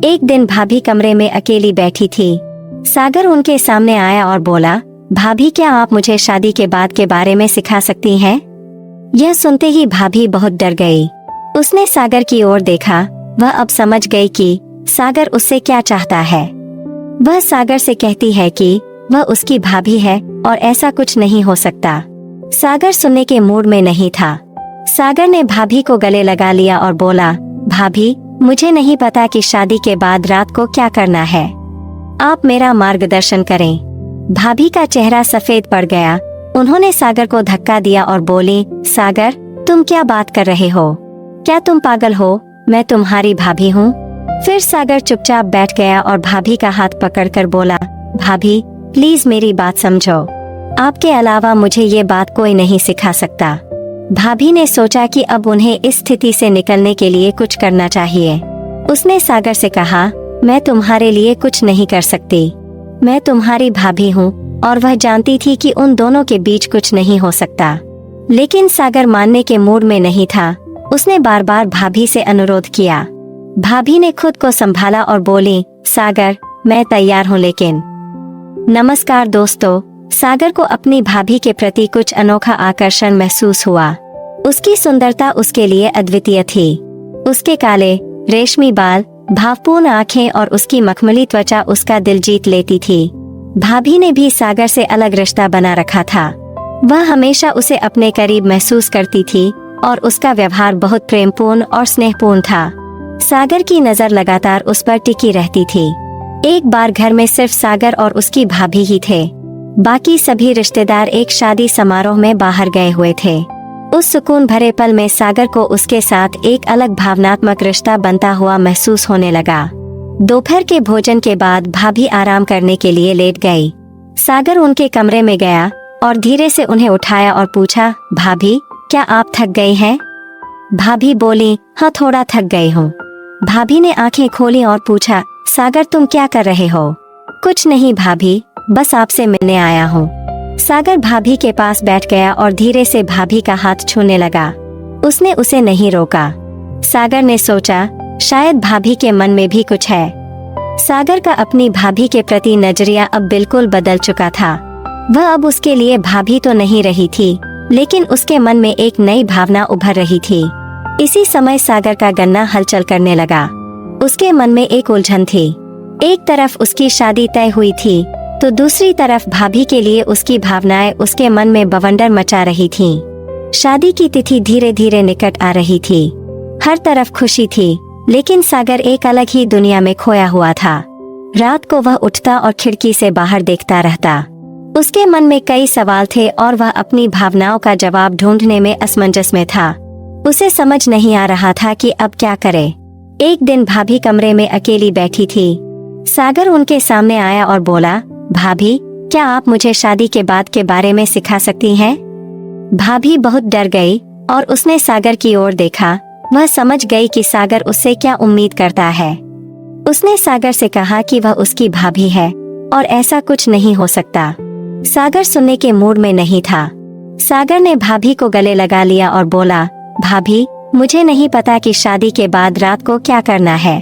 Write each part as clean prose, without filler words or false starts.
एक दिन भाभी कमरे में अकेली बैठी थी। सागर उनके सामने आया और बोला, भाभी क्या आप मुझे शादी के बाद के बारे में सिखा सकती हैं? यह सुनते ही भाभी बहुत डर गई। उसने सागर की ओर देखा। वह अब समझ गई कि सागर उससे क्या चाहता है। वह सागर से कहती है कि वह उसकी भाभी है और ऐसा कुछ नहीं हो सकता। सागर सुनने के मूड में नहीं था। सागर ने भाभी को गले लगा लिया और बोला, भाभी मुझे नहीं पता कि शादी के बाद रात को क्या करना है। आप मेरा मार्गदर्शन करें। भाभी का चेहरा सफेद पड़ गया। उन्होंने सागर को धक्का दिया और बोली, सागर तुम क्या बात कर रहे हो? क्या तुम पागल हो? मैं तुम्हारी भाभी हूँ। फिर सागर चुपचाप बैठ गया और भाभी का हाथ पकड़कर बोला, भाभी प्लीज मेरी बात समझो। आपके अलावा मुझे ये बात कोई नहीं सिखा सकता। भाभी ने सोचा कि अब उन्हें इस स्थिति से निकलने के लिए कुछ करना चाहिए। उसने सागर से कहा, मैं तुम्हारे लिए कुछ नहीं कर सकती। मैं तुम्हारी भाभी हूँ और वह जानती थी कि उन दोनों के बीच कुछ नहीं हो सकता। लेकिन सागर मानने के मूड में नहीं था। उसने बार बार भाभी से अनुरोध किया। भाभी ने खुद को संभाला और बोली, सागर मैं तैयार हूँ लेकिन। नमस्कार दोस्तों। सागर को अपनी भाभी के प्रति कुछ अनोखा आकर्षण महसूस हुआ। उसकी सुंदरता उसके लिए अद्वितीय थी। उसके काले रेशमी बाल, भावपूर्ण आंखें और उसकी मखमली त्वचा उसका दिल जीत लेती थी। भाभी ने भी सागर से अलग रिश्ता बना रखा था। वह हमेशा उसे अपने करीब महसूस करती थी और उसका व्यवहार बहुत प्रेमपूर्ण और स्नेहपूर्ण था। सागर की नजर लगातार उस पर टिकी रहती थी। एक बार घर में सिर्फ सागर और उसकी भाभी ही थे। बाकी सभी रिश्तेदार एक शादी समारोह में बाहर गए हुए थे। उस सुकून भरे पल में सागर को उसके साथ एक अलग भावनात्मक रिश्ता बनता हुआ महसूस होने लगा। दोपहर के भोजन के बाद भाभी आराम करने के लिए लेट गई। सागर उनके कमरे में गया और धीरे से उन्हें उठाया और पूछा, भाभी क्या आप थक गई हैं? भाभी बोली, हाँ थोड़ा थक गई हूँ। भाभी ने आंखें खोली और पूछा, सागर तुम क्या कर रहे हो? कुछ नहीं भाभी, बस आपसे मिलने आया हूँ। सागर भाभी के पास बैठ गया और धीरे से भाभी का हाथ छूने लगा। उसने उसे नहीं रोका। सागर ने सोचा, शायद भाभी के मन में भी कुछ है। सागर का अपनी भाभी के प्रति नजरिया अब बिल्कुल बदल चुका था। वह अब उसके लिए भाभी तो नहीं रही थी, लेकिन उसके मन में एक नई भावना उभर रही थी। इसी समय सागर का गन्ना हलचल करने लगा। उसके मन में एक उलझन थी। एक तरफ उसकी शादी तय हुई थी, तो दूसरी तरफ भाभी के लिए उसकी भावनाएं उसके मन में बवंडर मचा रही थीं। शादी की तिथि धीरे धीरे निकट आ रही थी। हर तरफ खुशी थी, लेकिन सागर एक अलग ही दुनिया में खोया हुआ था। रात को वह उठता और खिड़की से बाहर देखता रहता। उसके मन में कई सवाल थे और वह अपनी भावनाओं का जवाब ढूंढने में असमंजस में था। उसे समझ नहीं आ रहा था कि अब क्या करे। एक दिन भाभी कमरे में अकेली बैठी थी। सागर उनके सामने आया और बोला, भाभी क्या आप मुझे शादी के बाद के बारे में सिखा सकती हैं? भाभी बहुत डर गई और उसने सागर की ओर देखा। वह समझ गई कि सागर उससे क्या उम्मीद करता है। उसने सागर से कहा कि वह उसकी भाभी है और ऐसा कुछ नहीं हो सकता। सागर सुनने के मूड में नहीं था। सागर ने भाभी को गले लगा लिया और बोला, भाभी मुझे नहीं पता कि शादी के बाद रात को क्या करना है।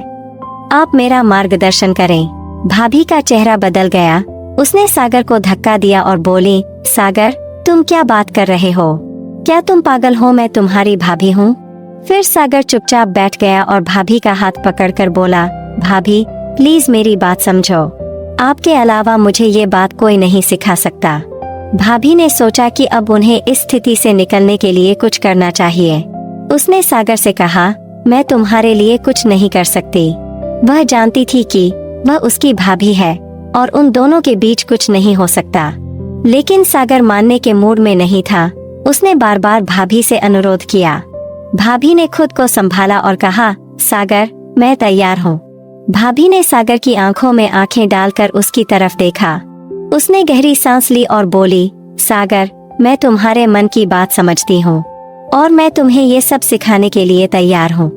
आप मेरा मार्गदर्शन करें। भाभी का चेहरा बदल गया। उसने सागर को धक्का दिया और बोली, सागर तुम क्या बात कर रहे हो? क्या तुम पागल हो? मैं तुम्हारी भाभी हूँ। फिर सागर चुपचाप बैठ गया और भाभी का हाथ पकड़कर बोला, भाभी प्लीज मेरी बात समझो। आपके अलावा मुझे ये बात कोई नहीं सिखा सकता। भाभी ने सोचा कि अब उन्हें इस स्थिति से निकलने के लिए कुछ करना चाहिए। उसने सागर से कहा, मैं तुम्हारे लिए कुछ नहीं कर सकती। वह जानती थी कि वह उसकी भाभी है और उन दोनों के बीच कुछ नहीं हो सकता। लेकिन सागर मानने के मूड में नहीं था। उसने बार बार भाभी से अनुरोध किया। भाभी ने खुद को संभाला और कहा, सागर मैं तैयार हूँ। भाभी ने सागर की आंखों में आंखें डालकर उसकी तरफ देखा। उसने गहरी सांस ली और बोली, सागर मैं तुम्हारे मन की बात समझती हूँ और मैं तुम्हें ये सब सिखाने के लिए तैयार हूँ।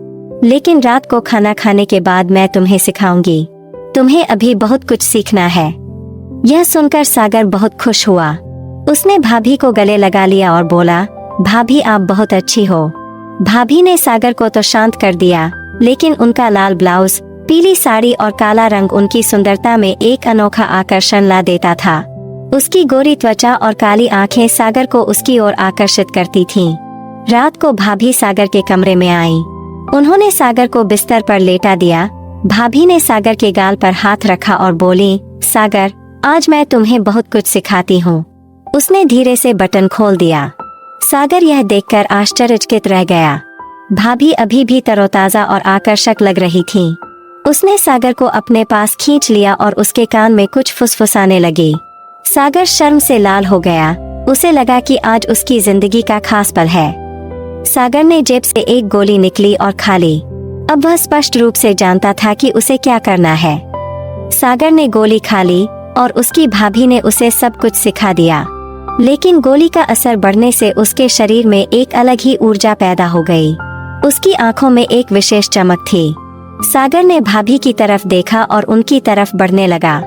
लेकिन रात को खाना खाने के बाद मैं तुम्हें सिखाऊंगी। तुम्हें अभी बहुत कुछ सीखना है। यह सुनकर सागर बहुत खुश हुआ। उसने भाभी को गले लगा लिया और बोला, भाभी आप बहुत अच्छी हो। भाभी ने सागर को तो शांत कर दिया, लेकिन उनका लाल ब्लाउज, पीली साड़ी और काला रंग उनकी सुंदरता में एक अनोखा आकर्षण ला देता था। उसकी गोरी त्वचा और काली आंखें सागर को उसकी ओर आकर्षित करती थीं। रात को भाभी सागर के कमरे में आई। उन्होंने सागर को बिस्तर पर लेटा दिया। भाभी ने सागर के गाल पर हाथ रखा और बोली, सागर, आज मैं तुम्हें बहुत कुछ सिखाती हूँ। उसने धीरे से बटन खोल दिया। सागर यह देखकर आश्चर्यचकित रह गया। भाभी अभी भी तरोताजा और आकर्षक लग रही थी। उसने सागर को अपने पास खींच लिया और उसके कान में कुछ फुसफुसाने लगी। सागर शर्म से लाल हो गया। उसे लगा कि आज उसकी जिंदगी का खास पल है। सागर ने जेब से एक गोली निकली और खा ली। अब वह स्पष्ट रूप से जानता था कि उसे क्या करना है। सागर ने गोली खा ली और उसकी भाभी ने उसे सब कुछ सिखा दिया। लेकिन गोली का असर बढ़ने से उसके शरीर में एक अलग ही ऊर्जा पैदा हो गई। उसकी आंखों में एक विशेष चमक थी। सागर ने भाभी की तरफ देखा और उनकी तरफ बढ़ने लगा।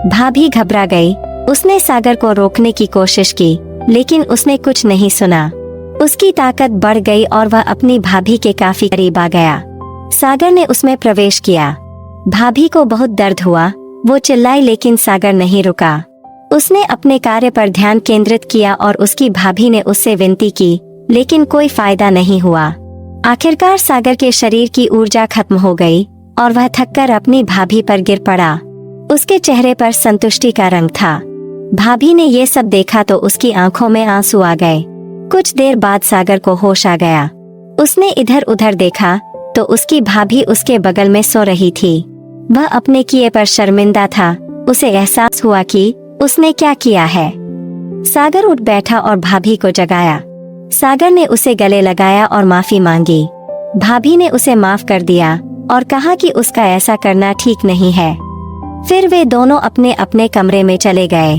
भाभी घबरा गई। उसने सागर को रोकने की कोशिश की, लेकिन उसने कुछ नहीं सुना। उसकी ताकत बढ़ गई और वह अपनी भाभी के काफी करीब आ गया। सागर ने उसमें प्रवेश किया। भाभी को बहुत दर्द हुआ। वो चिल्लाई, लेकिन सागर नहीं रुका। उसने अपने कार्य पर ध्यान केंद्रित किया और उसकी भाभी ने उससे विनती की, लेकिन कोई फायदा नहीं हुआ। आखिरकार सागर के शरीर की ऊर्जा खत्म हो गई और वह थककर अपनी भाभी पर गिर पड़ा। उसके चेहरे पर संतुष्टि का रंग था। भाभी ने ये सब देखा तो उसकी आंखों में आंसू आ गए। कुछ देर बाद सागर को होश आ गया। उसने इधर उधर देखा तो उसकी भाभी उसके बगल में सो रही थी। वह अपने किए पर शर्मिंदा था। उसे एहसास हुआ कि उसने क्या किया है। सागर उठ बैठा और भाभी को जगाया। सागर ने उसे गले लगाया और माफी मांगी। भाभी ने उसे माफ कर दिया और कहा कि उसका ऐसा करना ठीक नहीं है। फिर वे दोनों अपने अपने कमरे में चले गए।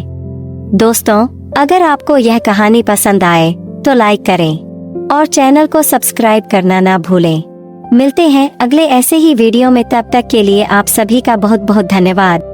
दोस्तों, अगर आपको यह कहानी पसंद आए तो लाइक करें और चैनल को सब्सक्राइब करना ना भूलें। मिलते हैं अगले ऐसे ही वीडियो में। तब तक के लिए आप सभी का बहुत बहुत धन्यवाद।